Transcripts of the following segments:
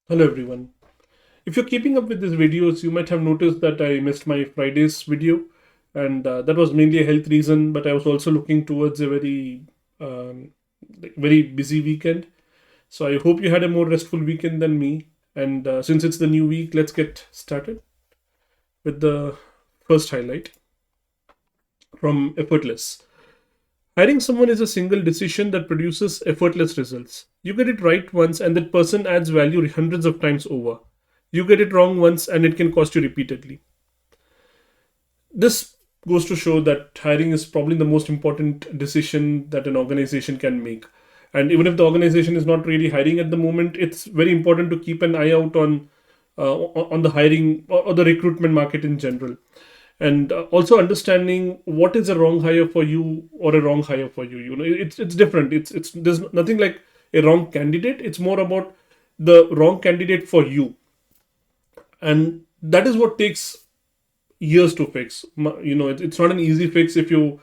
Hello everyone. If you're keeping up with these videos, you might have noticed that I missed my Friday's video, and that was mainly a health reason. But I was also looking towards a um, very busy weekend. So I hope you had a more restful weekend than me. And since it's the new week, let's get started with the first highlight from Effortless. Hiring someone is a single decision that produces effortless results. You get it right once, and that person adds value hundreds of times over. You get it wrong once, and it can cost you repeatedly. This goes to show that hiring is probably the most important decision that an organization can make. And even if the organization is not really hiring at the moment, it's very important to keep an eye out on the hiring or the recruitment market in general, and also understanding what is a wrong hire for you or a wrong hire for you. You know, it's different. It's there's nothing like a wrong candidate. It's more about the wrong candidate for you, and that is what takes years to fix. You know, it's not an easy fix. If you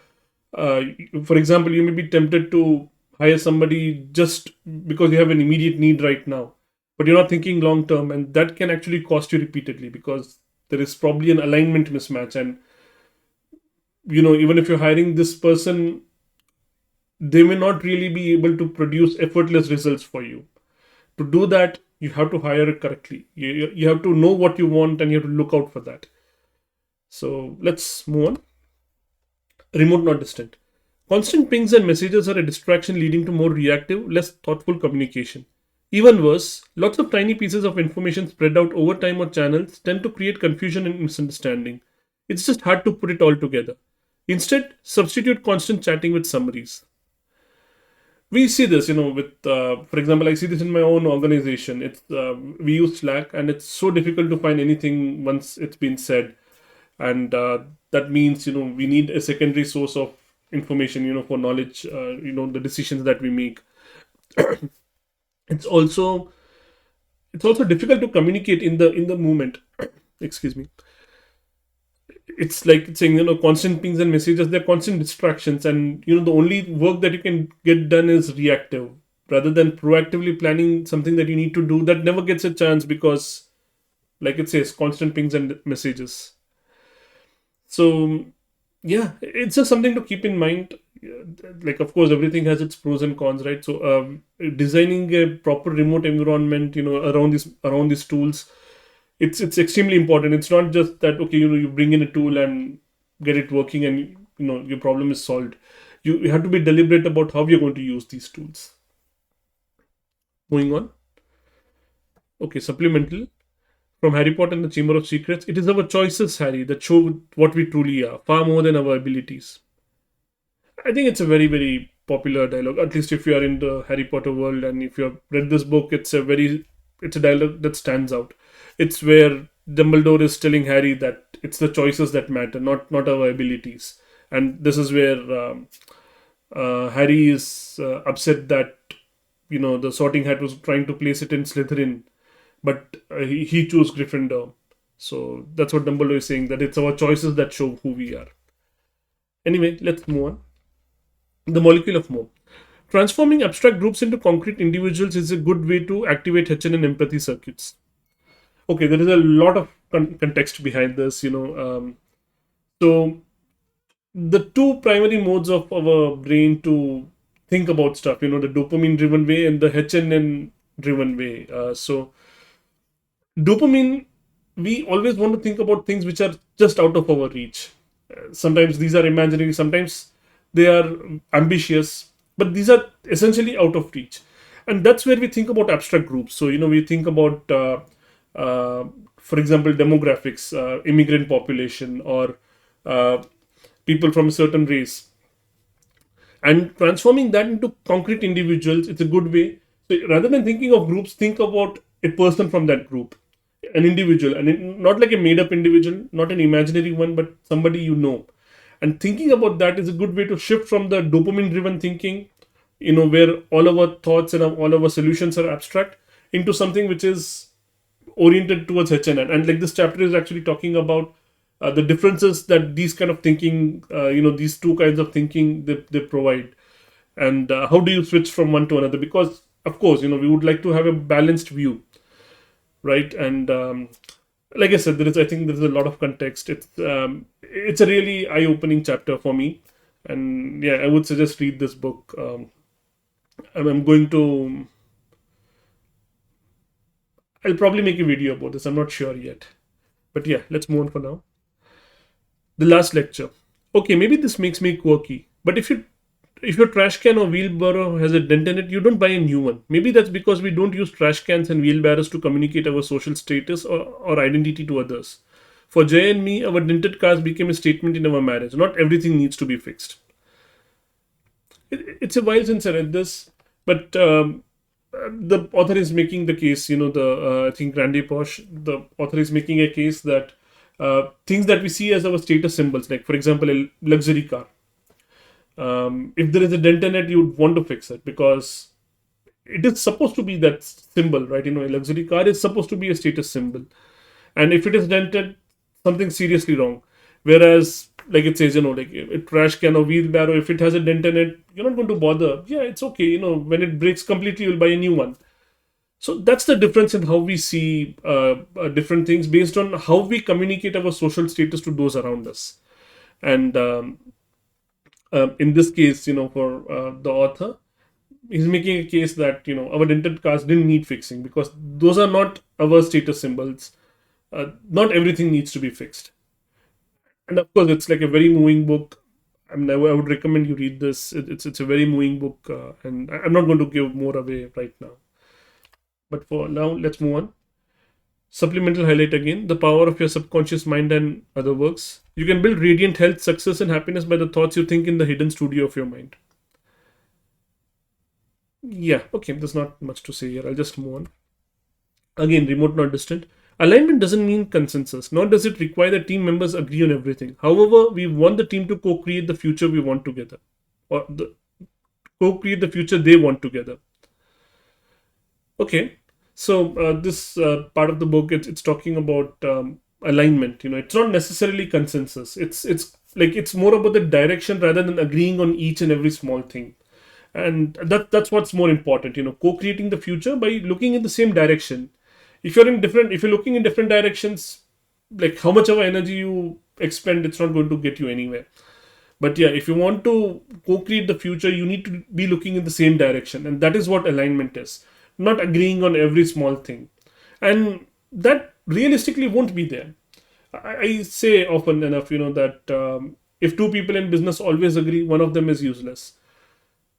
uh, for example, you may be tempted to hire somebody just because you have an immediate need right now, but you're not thinking long term, and that can actually cost you repeatedly because there is probably an alignment mismatch. And you know, even if you're hiring this person, they may not really be able to produce effortless results for you. To do that, you have to hire it correctly. You have to know what you want, and you have to look out for that. So let's move on. Remote, not distant. Constant pings and messages are a distraction, leading to more reactive, less thoughtful communication. Even worse, lots of tiny pieces of information spread out over time or channels tend to create confusion and misunderstanding. It's just hard to put it all together. Instead, substitute constant chatting with summaries. We see this, you know, with, for example, I see this in my own organization. We use Slack, and it's so difficult to find anything once it's been said. And that means, you know, we need a secondary source of information, you know, for knowledge, you know, the decisions that we make. it's also it's also difficult to communicate in the moment. Excuse me. It's like saying, you know, constant pings and messages, they're constant distractions, and you know, the only work that you can get done is reactive rather than proactively planning something that you need to do that never gets a chance because, like it says, constant pings and messages. So yeah, it's just something to keep in mind. Like, of course, everything has its pros and cons, right? So designing a proper remote environment, you know, around these tools, it's extremely important. It's not just that, okay, you know, you bring in a tool and get it working, and you know, your problem is solved. You have to be deliberate about how you're going to use these tools. Moving on. Okay, supplemental from Harry Potter and the Chamber of Secrets. It is our choices, Harry, that show what we truly are, far more than our abilities. I think it's a very, very popular dialogue. At least if you are in the Harry Potter world and if you have read this book, it's a dialogue that stands out. It's where Dumbledore is telling Harry that it's the choices that matter, not our abilities. And this is where Harry is upset that, you know, the Sorting Hat was trying to place it in Slytherin, but he chose Gryffindor. So that's what Dumbledore is saying, that it's our choices that show who we are. Anyway, let's move on. The molecule of more. Transforming abstract groups into concrete individuals is a good way to activate HN and empathy circuits. Okay, there is a lot of context behind this, you know. So, the two primary modes of our brain to think about stuff, you know, the dopamine driven way and the HNN driven way. Dopamine, we always want to think about things which are just out of our reach. Sometimes these are imaginary, sometimes they are ambitious, but these are essentially out of reach. And that's where we think about abstract groups. So, you know, we think about, uh, for example, demographics, immigrant population, or uh, people from a certain race, and transforming that into concrete individuals. It's a good way. So rather than thinking of groups, think about a person from that group, an individual, and not like a made up individual, not an imaginary one, but somebody you know. And thinking about that is a good way to shift from the dopamine driven thinking, you know, where all of our thoughts and all of our solutions are abstract, into something which is oriented towards HNN. And like, this chapter is actually talking about the differences that these kind of thinking, you know, these two kinds of thinking, they provide, and how do you switch from one to another? Because of course, you know, we would like to have a balanced view. right? And like I said, I think there's a lot of context. It's a really eye-opening chapter for me, and yeah, I would suggest read this book. I'm going to. I'll probably make a video about this. I'm not sure yet, but yeah, let's move on for now. The last lecture. Okay, maybe this makes me quirky, but if your trash can or wheelbarrow has a dent in it, you don't buy a new one. Maybe that's because we don't use trash cans and wheelbarrows to communicate our social status or identity to others. For Jay and me, our dented cars became a statement in our marriage. Not everything needs to be fixed. It's a while since I read this, but the author is making the case. I think Randy Posh, the author is making a case that things that we see as our status symbols, like for example, a luxury car. If there is a dent in it, you would want to fix it because it is supposed to be that symbol, right? A luxury car is supposed to be a status symbol, and if it is dented, something seriously wrong. Whereas, like it says, like a trash can or wheelbarrow, if it has a dent in it, you're not going to bother. Yeah, it's okay. When it breaks completely, you'll buy a new one. So that's the difference in how we see different things based on how we communicate our social status to those around us. And in this case, for the author, he's making a case that our dented cars didn't need fixing because those are not our status symbols. Not everything needs to be fixed, and of course it's like a very moving book. I would recommend you read this. It's a very moving book, and I'm not going to give more away right now, but for now let's move on. Supplemental highlight again: the power of your subconscious mind and other works. You can build radiant health, success, and happiness by the thoughts you think in the hidden studio of your mind. Yeah, okay, there's not much to say here. I'll just move on. Again, remote not distant. Alignment doesn't mean consensus, nor does it require that team members agree on everything. However, we want the team to co-create the future we want together, or co-create the future they want together. Okay, so this part of the book, it's talking about alignment. It's not necessarily consensus. It's more about the direction rather than agreeing on each and every small thing, and that's what's more important. Co-creating the future by looking in the same direction. If you're looking in different directions, like how much of energy you expend, it's not going to get you anywhere. But yeah, if you want to co-create the future, you need to be looking in the same direction, and that is what alignment is. Not agreeing on every small thing, and that realistically won't be there. I say often enough, that if two people in business always agree, one of them is useless.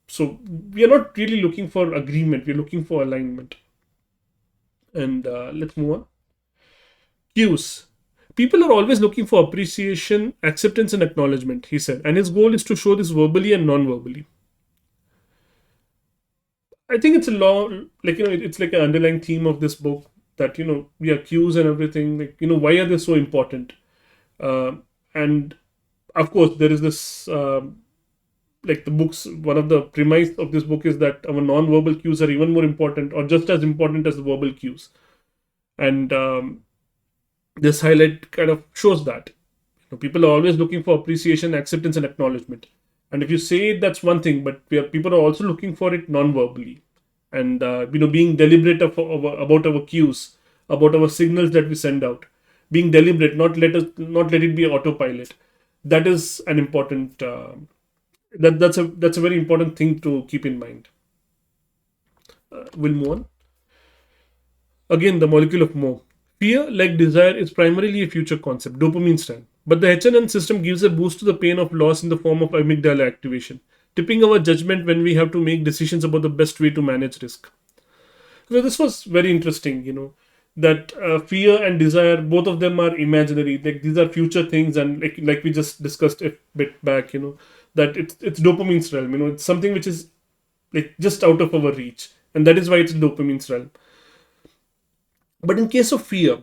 So we are not really looking for agreement; we're looking for alignment. And let's move on. Cues. People are always looking for appreciation, acceptance, and acknowledgement, he said, and his goal is to show this verbally and non verbally. I think it's a long, it's like an underlying theme of this book that, yeah, cues and everything, like, why are they so important? Uh, and of course, there is this, like the books, one of the premise of this book is that our non verbal cues are even more important or just as important as the verbal cues. And this highlight kind of shows that people are always looking for appreciation, acceptance, and acknowledgement. And if you say it, that's one thing, but people are also looking for it non-verbally, and being deliberate about our cues, about our signals that we send out, being deliberate, not let it be autopilot. That is an important that's a very important thing to keep in mind. We'll move on. Again, the molecule of more. Fear, like desire, is primarily a future concept, dopamine style. But the HNN system gives a boost to the pain of loss in the form of amygdala activation, tipping our judgment when we have to make decisions about the best way to manage risk. So this was very interesting, that fear and desire, both of them are imaginary. Like these are future things, and like we just discussed a bit back, that it's dopamine's realm. It's something which is like just out of our reach, and that is why it's dopamine's realm. But in case of fear,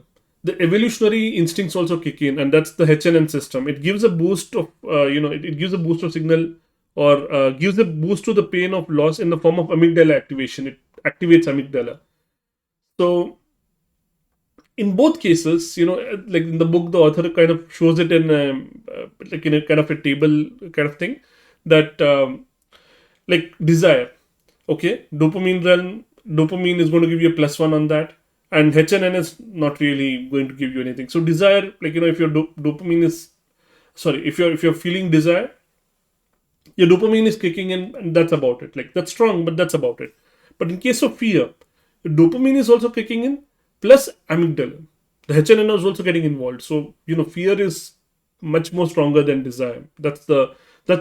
the evolutionary instincts also kick in, and that's the HNN system. It gives a boost of, it gives a boost of signal or gives a boost to the pain of loss in the form of amygdala activation. It activates amygdala. So in both cases, like in the book, the author kind of shows it in like in a kind of a table kind of thing that like desire. Okay, dopamine realm. Dopamine is going to give you a +1 on that. and HNN is not really going to give you anything. So desire, like if your dopamine is, sorry, if you're feeling desire, your dopamine is kicking in, and that's about it. Like that's strong, but that's about it. But in case of fear, the dopamine is also kicking in, plus amygdala. The HNN is also getting involved. So fear is much more stronger than desire. That's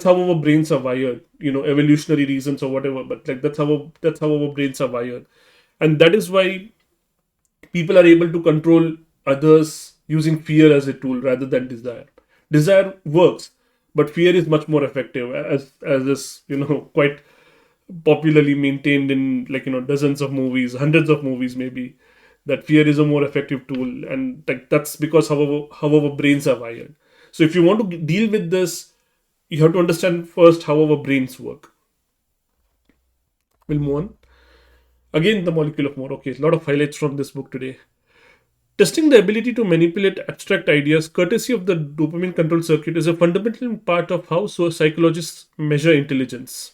how our brains are wired. Evolutionary reasons or whatever. But like that's how our brains are wired, and that is why people are able to control others using fear as a tool rather than desire. Desire works, but fear is much more effective, as is quite popularly maintained in dozens of movies, hundreds of movies maybe. That fear is a more effective tool, and like that's because how our brains are wired. So if you want to deal with this, you have to understand first how our brains work. We'll move on. Again, the molecule of more. Okay, a lot of highlights from this book today. Testing the ability to manipulate abstract ideas, courtesy of the dopamine control circuit, is a fundamental part of how psychologists measure intelligence.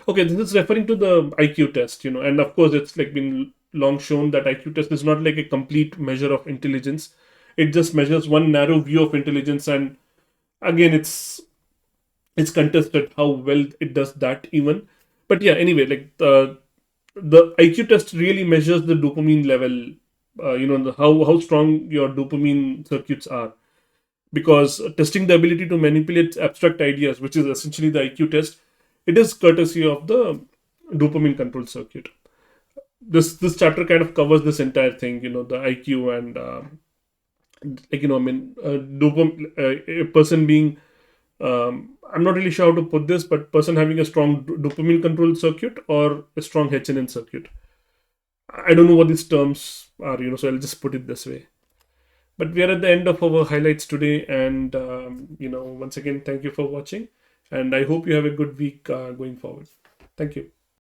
Okay, this is referring to the IQ test, and of course, it's like been long shown that IQ test is not like a complete measure of intelligence. It just measures one narrow view of intelligence, and again, it's contested how well it does that even. But yeah, anyway, like the IQ test really measures the dopamine level, how strong your dopamine circuits are. Because testing the ability to manipulate abstract ideas, which is essentially the IQ test, it is courtesy of the dopamine control circuit. This chapter kind of covers this entire thing, the IQ and a person being I'm not really sure how to put this, but person having a strong dopamine control circuit or a strong HNN circuit. I don't know what these terms are, so I'll just put it this way. But we are at the end of our highlights today, and once again, thank you for watching, and I hope you have a good week going forward. Thank you.